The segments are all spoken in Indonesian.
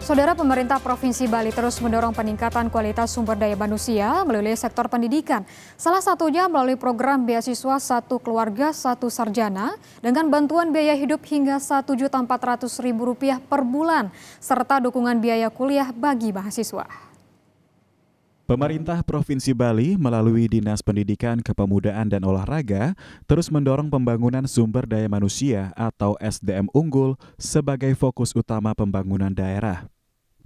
Saudara, pemerintah Provinsi Bali terus mendorong peningkatan kualitas sumber daya manusia melalui sektor pendidikan. Salah satunya melalui program beasiswa Satu Keluarga Satu Sarjana dengan bantuan biaya hidup hingga Rp1.400.000 per bulan, serta dukungan biaya kuliah bagi mahasiswa. Pemerintah Provinsi Bali melalui Dinas Pendidikan, Kepemudaan dan Olahraga terus mendorong pembangunan sumber daya manusia atau SDM unggul sebagai fokus utama pembangunan daerah.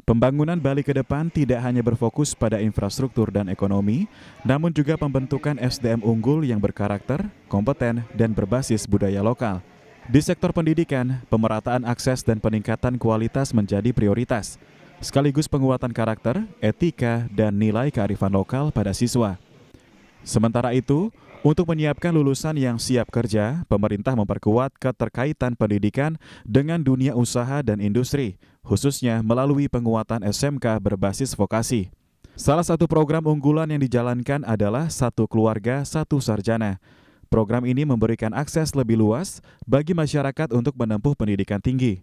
Pembangunan Bali ke depan tidak hanya berfokus pada infrastruktur dan ekonomi, namun juga pembentukan SDM unggul yang berkarakter, kompeten, dan berbasis budaya lokal. Di sektor pendidikan, pemerataan akses dan peningkatan kualitas menjadi prioritas, sekaligus penguatan karakter, etika, dan nilai kearifan lokal pada siswa. Sementara itu, untuk menyiapkan lulusan yang siap kerja, pemerintah memperkuat keterkaitan pendidikan dengan dunia usaha dan industri, khususnya melalui penguatan SMK berbasis vokasi. Salah satu program unggulan yang dijalankan adalah Satu Keluarga Satu Sarjana. Program ini memberikan akses lebih luas bagi masyarakat untuk menempuh pendidikan tinggi.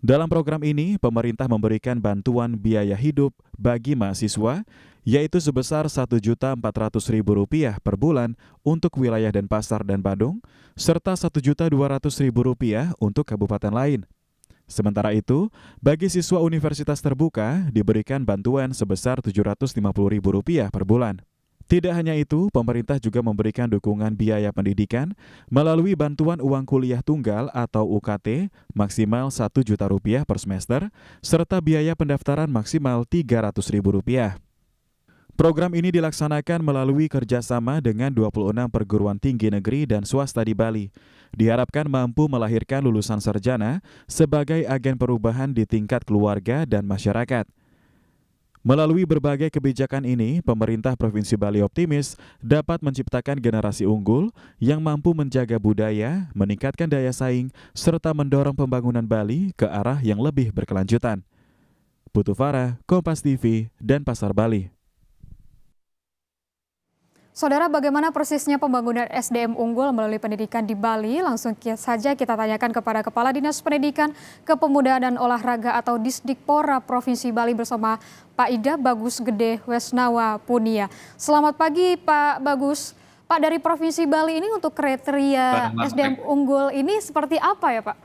Dalam program ini, pemerintah memberikan bantuan biaya hidup bagi mahasiswa, yaitu sebesar Rp1.400.000 per bulan untuk wilayah Denpasar dan Bandung, serta Rp1.200.000 untuk kabupaten lain. Sementara itu, bagi siswa universitas terbuka diberikan bantuan sebesar Rp750.000 per bulan. Tidak hanya itu, pemerintah juga memberikan dukungan biaya pendidikan melalui bantuan uang kuliah tunggal atau UKT maksimal Rp1 juta per semester, serta biaya pendaftaran maksimal Rp300.000. Program ini dilaksanakan melalui kerjasama dengan 26 perguruan tinggi negeri dan swasta di Bali. Diharapkan mampu melahirkan lulusan sarjana sebagai agen perubahan di tingkat keluarga dan masyarakat. Melalui berbagai kebijakan ini, pemerintah Provinsi Bali optimis dapat menciptakan generasi unggul yang mampu menjaga budaya, meningkatkan daya saing, serta mendorong pembangunan Bali ke arah yang lebih berkelanjutan. Putu Farah, Kompas TV, Denpasar, Bali. Saudara, bagaimana persisnya pembangunan SDM unggul melalui pendidikan di Bali? Langsung saja kita tanyakan kepada Kepala Dinas Pendidikan, Kepemudaan dan Olahraga atau Disdikpora Provinsi Bali bersama Pak Ida Bagus Gede Wesnawa Punia. Selamat pagi Pak Bagus. Pak, dari Provinsi Bali ini untuk kriteria SDM unggul ini seperti apa ya Pak?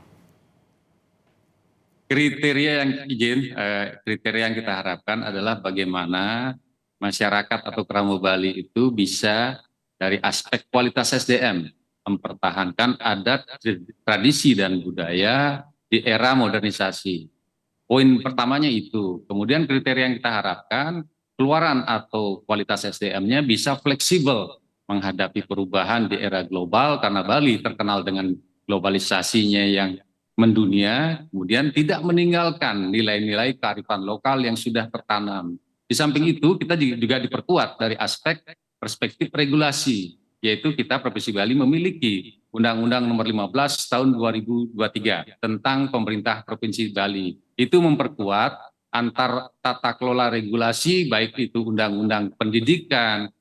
Kriteria yang kita harapkan adalah bagaimana masyarakat atau Kramo Bali itu bisa dari aspek kualitas SDM mempertahankan adat, tradisi dan budaya di era modernisasi. Poin pertamanya itu. Kemudian kriteria yang kita harapkan keluaran atau kualitas SDM-nya bisa fleksibel menghadapi perubahan di era global karena Bali terkenal dengan globalisasinya yang mendunia, kemudian tidak meninggalkan nilai-nilai kearifan lokal yang sudah tertanam. Di samping itu, kita juga diperkuat dari aspek perspektif regulasi, yaitu kita Provinsi Bali memiliki Undang-Undang Nomor 15 Tahun 2023 tentang Pemerintah Provinsi Bali. Itu memperkuat antar tata kelola regulasi, baik itu Undang-Undang Pendidikan,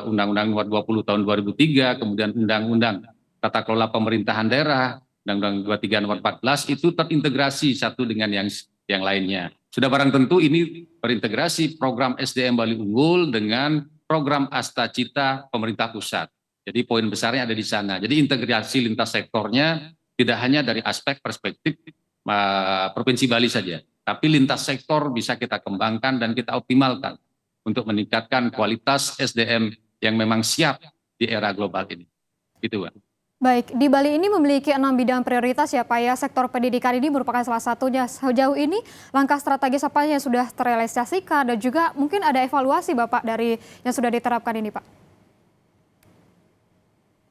Undang-Undang Nomor 20 Tahun 2003, kemudian Undang-Undang Tata Kelola Pemerintahan Daerah, Undang-Undang 23 Nomor 14, itu terintegrasi satu dengan yang lainnya. Sudah barang tentu ini berintegrasi program SDM Bali Unggul dengan program Asta Cita pemerintah pusat. Jadi poin besarnya ada di sana. Jadi integrasi lintas sektornya tidak hanya dari aspek perspektif Provinsi Bali saja, tapi lintas sektor bisa kita kembangkan dan kita optimalkan untuk meningkatkan kualitas SDM yang memang siap di era global ini. Gitu, Pak. Baik, di Bali ini memiliki 6 bidang prioritas ya Pak ya. Sektor pendidikan ini merupakan salah satunya. Sejauh ini langkah strategis apa yang sudah terrealisasikan dan juga mungkin ada evaluasi Bapak dari yang sudah diterapkan ini Pak?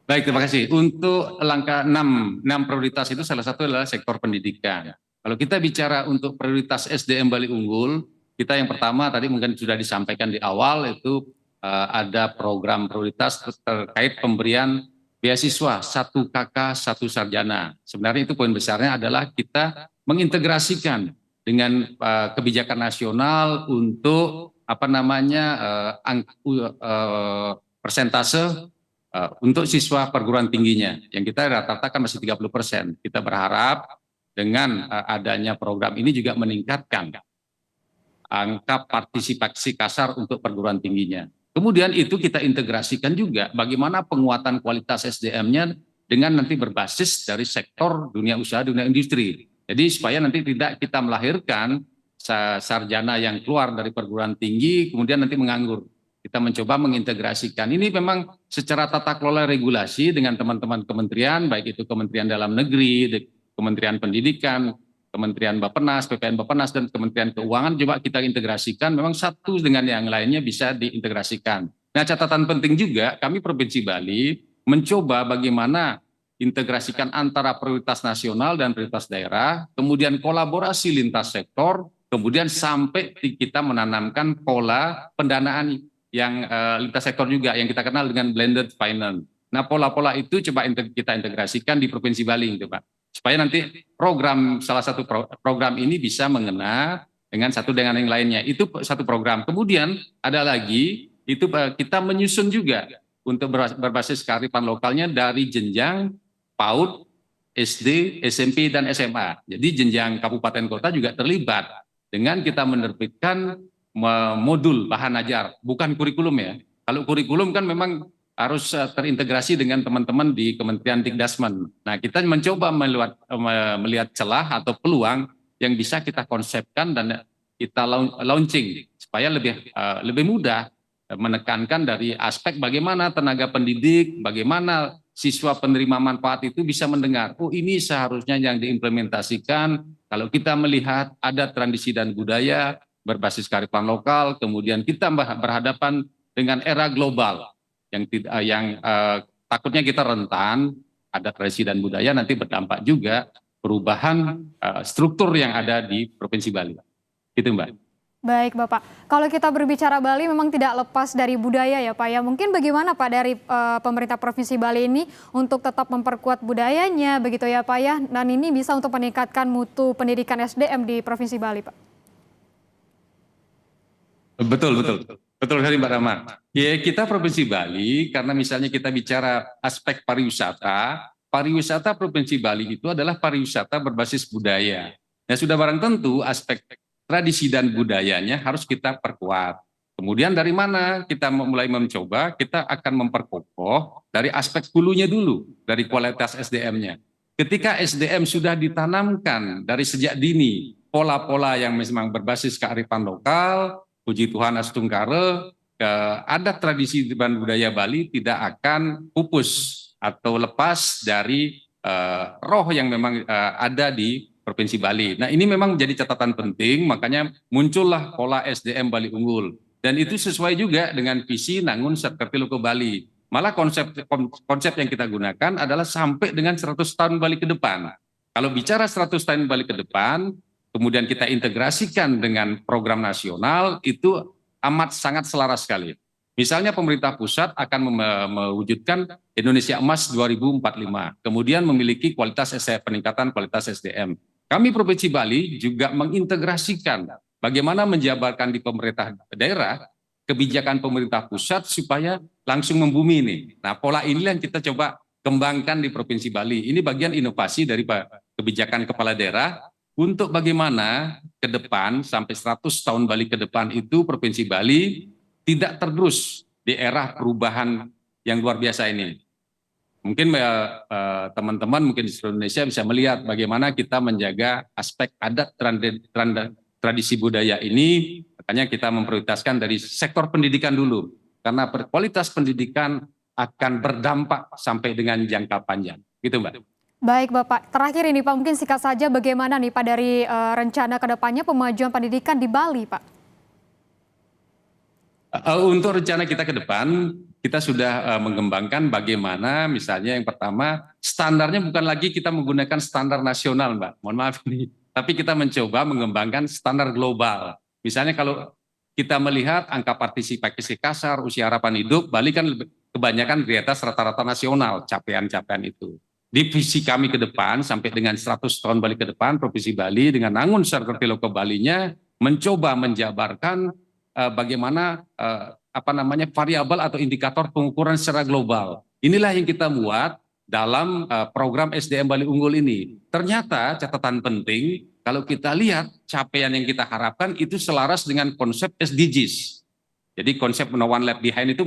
Baik, terima kasih. Untuk langkah 6 prioritas itu salah satu adalah sektor pendidikan. Kalau kita bicara untuk prioritas SDM Bali Unggul, kita yang pertama tadi mungkin sudah disampaikan di awal itu ada program prioritas terkait pemberian beasiswa Satu Kakak Satu Sarjana. Sebenarnya itu poin besarnya adalah kita mengintegrasikan dengan kebijakan nasional untuk persentase untuk siswa perguruan tingginya yang kita rata-rata kan masih 30%. Kita berharap dengan adanya program ini juga meningkatkan angka partisipasi kasar untuk perguruan tingginya. Kemudian itu kita integrasikan juga bagaimana penguatan kualitas SDM-nya dengan nanti berbasis dari sektor dunia usaha, dunia industri. Jadi supaya nanti tidak kita melahirkan sarjana yang keluar dari perguruan tinggi kemudian nanti menganggur. Kita mencoba mengintegrasikan. Ini memang secara tata kelola regulasi dengan teman-teman kementerian, baik itu Kementerian Dalam Negeri, Kementerian Pendidikan, Kementerian Bappenas, PPN Bappenas, dan Kementerian Keuangan coba kita integrasikan, memang satu dengan yang lainnya bisa diintegrasikan. Nah, catatan penting juga, kami Provinsi Bali mencoba bagaimana integrasikan antara prioritas nasional dan prioritas daerah, kemudian kolaborasi lintas sektor, kemudian sampai kita menanamkan pola pendanaan yang lintas sektor juga, yang kita kenal dengan blended finance. Nah, pola-pola itu coba kita integrasikan di Provinsi Bali, gitu, Pak. Supaya nanti salah satu program ini bisa mengena dengan satu dengan yang lainnya. Itu satu program. Kemudian ada lagi, itu kita menyusun juga untuk berbasis kearifan lokalnya dari jenjang PAUD, SD, SMP, dan SMA. Jadi jenjang kabupaten kota juga terlibat dengan kita menerbitkan modul bahan ajar, bukan kurikulum ya. Kalau kurikulum kan memang harus terintegrasi dengan teman-teman di Kementerian Dikdasmen. Nah, kita mencoba melihat celah atau peluang yang bisa kita konsepkan dan kita launching supaya lebih mudah menekankan dari aspek bagaimana tenaga pendidik, bagaimana siswa penerima manfaat itu bisa mendengar, oh ini seharusnya yang diimplementasikan. Kalau kita melihat ada tradisi dan budaya berbasis kearifan lokal, kemudian kita berhadapan dengan era global yang takutnya kita rentan, ada tradisi dan budaya nanti berdampak juga perubahan struktur yang ada di Provinsi Bali. Gitu, Mbak. Baik Bapak, kalau kita berbicara Bali memang tidak lepas dari budaya ya Pak ya. Mungkin bagaimana Pak dari pemerintah Provinsi Bali ini untuk tetap memperkuat budayanya begitu ya Pak ya. Dan ini bisa untuk meningkatkan mutu pendidikan SDM di Provinsi Bali Pak. Betul sekali Mbak Rama. Ya, kita Provinsi Bali, karena misalnya kita bicara aspek pariwisata Provinsi Bali itu adalah pariwisata berbasis budaya. Nah, sudah barang tentu aspek tradisi dan budayanya harus kita perkuat. Kemudian dari mana kita mulai mencoba, kita akan memperkokoh dari aspek hulunya dulu, dari kualitas SDM-nya. Ketika SDM sudah ditanamkan dari sejak dini, pola-pola yang memang berbasis kearifan lokal, puji Tuhan Astungkare, ada tradisi dan budaya Bali tidak akan pupus atau lepas dari roh yang memang ada di Provinsi Bali. Nah, ini memang menjadi catatan penting, makanya muncullah pola SDM Bali Unggul. Dan itu sesuai juga dengan visi Nangun Serkertiloko Bali. Malah konsep yang kita gunakan adalah sampai dengan 100 tahun Bali ke depan. Kalau bicara 100 tahun Bali ke depan, kemudian kita integrasikan dengan program nasional, itu amat sangat selaras sekali. Misalnya pemerintah pusat akan mewujudkan Indonesia Emas 2045, kemudian memiliki peningkatan kualitas SDM. Kami Provinsi Bali juga mengintegrasikan bagaimana menjabarkan di pemerintah daerah kebijakan pemerintah pusat supaya langsung membumi ini. Nah, pola inilah yang kita coba kembangkan di Provinsi Bali. Ini bagian inovasi dari kebijakan kepala daerah untuk bagaimana ke depan sampai 100 tahun Bali ke depan itu Provinsi Bali tidak tergerus di era perubahan yang luar biasa ini. Mungkin teman-teman mungkin di seluruh Indonesia bisa melihat bagaimana kita menjaga aspek adat tradisi budaya ini, makanya kita memprioritaskan dari sektor pendidikan dulu, karena kualitas pendidikan akan berdampak sampai dengan jangka panjang. Gitu, Mbak. Baik Bapak, terakhir ini Pak, mungkin singkat saja bagaimana nih Pak dari rencana kedepannya pemajuan pendidikan di Bali Pak? Untuk rencana kita ke depan, kita sudah mengembangkan bagaimana misalnya yang pertama, standarnya bukan lagi kita menggunakan standar nasional Mbak, mohon maaf ini, tapi kita mencoba mengembangkan standar global. Misalnya kalau kita melihat angka partisipasi kasar, usia harapan hidup, Bali kan kebanyakan di atas rata-rata nasional, capaian-capaian itu. Di visi kami ke depan, sampai dengan 100 tahun Bali ke depan, Provinsi Bali dengan Nangun Serkertiloko Balinya mencoba menjabarkan bagaimana variabel atau indikator pengukuran secara global. Inilah yang kita buat dalam program SDM Bali Unggul ini. Ternyata catatan penting, kalau kita lihat capaian yang kita harapkan itu selaras dengan konsep SDGs. Jadi konsep No One Left Behind itu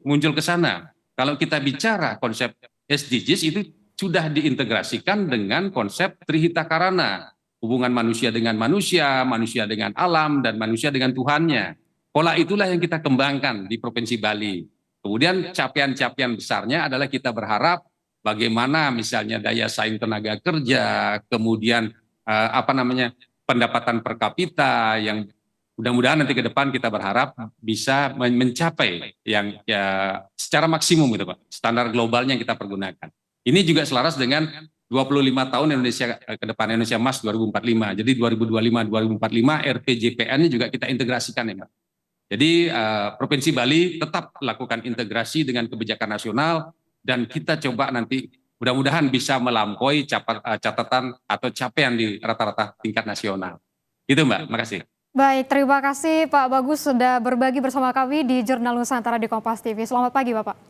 muncul ke sana. Kalau kita bicara konsep SDGs itu sudah diintegrasikan dengan konsep Trihita Karana, hubungan manusia dengan manusia, manusia dengan alam, dan manusia dengan Tuhannya. Pola itulah yang kita kembangkan di Provinsi Bali. Kemudian capaian-capaian besarnya adalah kita berharap bagaimana misalnya daya saing tenaga kerja, kemudian pendapatan per kapita yang mudah-mudahan nanti ke depan kita berharap bisa mencapai yang ya secara maksimum gitu Pak, standar globalnya yang kita pergunakan. Ini juga selaras dengan 25 tahun Indonesia ke depan, Indonesia Emas 2045. Jadi 2025-2045 RPJPN-nya juga kita integrasikan ya Pak. Jadi Provinsi Bali tetap lakukan integrasi dengan kebijakan nasional dan kita coba nanti mudah-mudahan bisa melampaui catatan atau capaian di rata-rata tingkat nasional. Itu Mbak, makasih. Baik, terima kasih Pak Bagus sudah berbagi bersama kami di Jurnal Nusantara di Kompas TV. Selamat pagi Bapak.